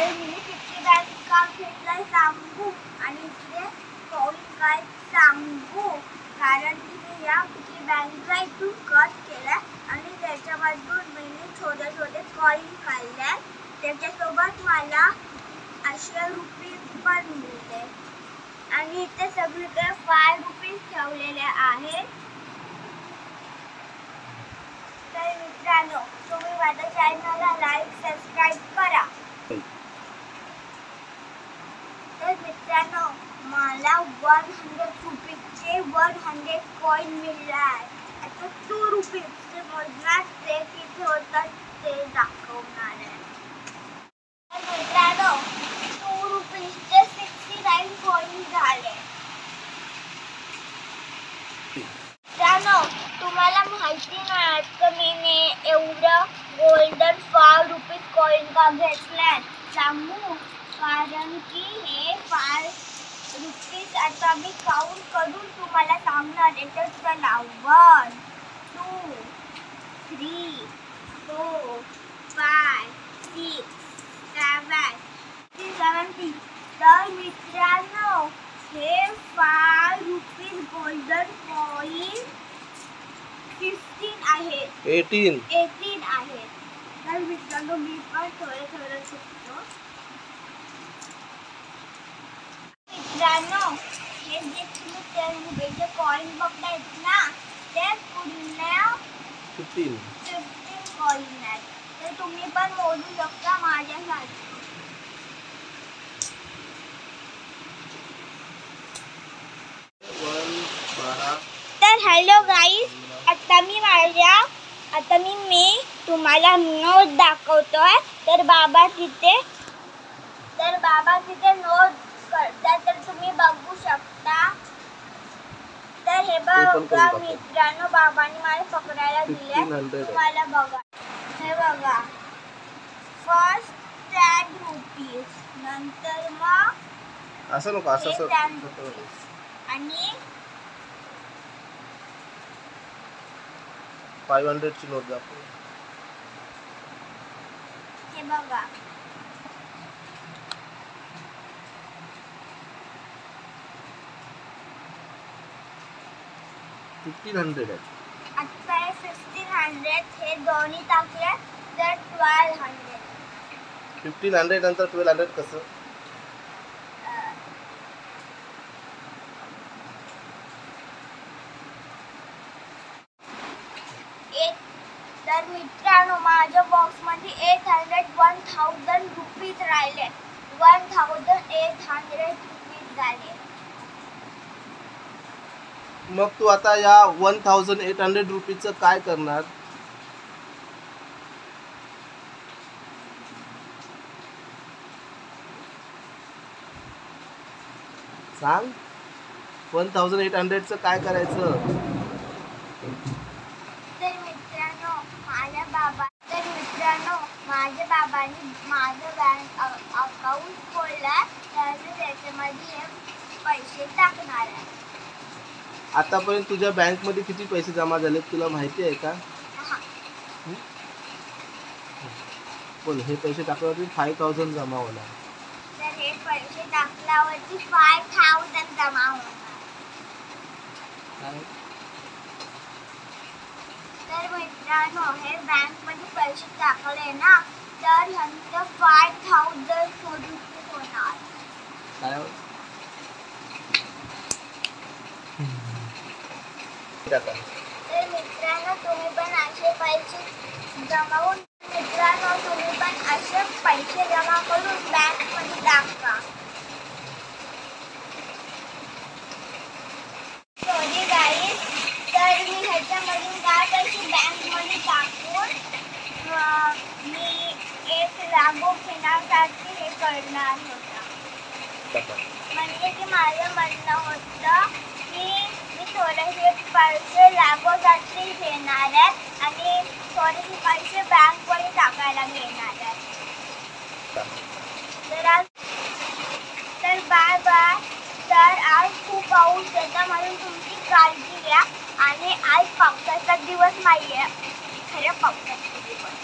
तर मी किती बँक का घेतलाय सांगू आणि इकडे कॉइन काय सांगू, कारण की मी या किती बँकला इथून कट केलाय आणि त्याच्यामधून मी छोटे छोटे कॉइन काढले, त्याच्यासोबत मला ₹100 पण मिळते आणि इथे सगळीकडे ₹5 ठेवलेले आहेत. तर मित्रांनो, तुम्ही माझ्या चॅनलला लाईक सबस्क्राईब करा. तर मित्रांनो, मला ₹100चे 100 कॉइन मिळाले. आता ₹2 मोजणार, ते किती होतात ते दाखवणार आहे. तर मित्रांनो, ₹2चे 69 कॉइन झाले. मित्रांनो, तुम्हाला माहिती नाही का मी एवढं गोल्डन ₹5 कॉइन का घेतलाय सांगू, कारण की हे ₹5 आता मी काउंट करून तुम्हाला सांगणार आहे. तर चला, 1 2 3 4 5 6 7 8. तर मित्रांनो, हे ₹5 गोल्डन कॉइन 15 आहेत. 18 आहेत. तर मित्रांनो, मी पण थोडं शिकतो. मित्रांनो, हे जे तुम्ही जे कॉइन बघतायत ना, ते पूर्ण 15 कॉइन आहेत. तर तुम्ही पण मोजू शकता माझ्यासाठी. तर हॅलो गाईज, आता मी तुम्हाला नोट दाखवतोय. तर बाबा तिथे नोट करतात, तर तुम्ही बघू शकता. तर हे बघा मित्रांनो, बाबांनी मला पकडायला दिले. तुम्हाला बघा, हे बघा, फर्स्ट ₹10, नंतर मग असं नको असं आणि 500ची नोट दाखव. हे बघा, $1500 आता हे 1500, हे दोन्ही टाकले तर 1200. 1500 नंतर 1200 कसं? तर मित्रांनो, माझ्या बॉक्समध्ये 1000 रुपीज राहिले. 1800 रुपीज झाले. मग तू आता या 1800 रुपीचं काय करणार? सांग, 1800चं काय करायचं? माझ्या बाबांनी माझं बँक अकाउंट खोललं, तर त्याच्यामध्ये पैसे टाकणार आहे. आतापर्यंत तुझ्या बँक मध्ये किती पैसे जमा झाले तुला माहिती आहे का? बोल, हे पैसे टाकल्यावरती 5000 जमा होणार. तर हे पैसे टाकल्यावरती 5000 जमा होणार. तर मित्रांनो, हे बँक मध्ये पैसे टाकले ना, तर ह्यांचं 5000 रुपये होणार. तर मित्रांनो, तुम्ही पण असे पैसे जमा करून बँक मध्ये टाका. सॉरी गाईज, तर मी ह्याच्यामधून काय पैसे बँक मध्ये टाकून मी एक लागो घेण्यासाठी हे करणार होता. म्हणजे की माझं म्हणणं होतं की मी थोडेसे पैसे लागोसाठी घेणार आहे आणि थोडेसे पैसे बँक मध्ये टाकायला घेणार आहे. तर बाय बाय. तर आज खूप पाऊस येतो, म्हणून तुमची काळजी घ्या. आणि आज पावसाचा दिवस नाही आहे, खरं पावसाचा दिवस.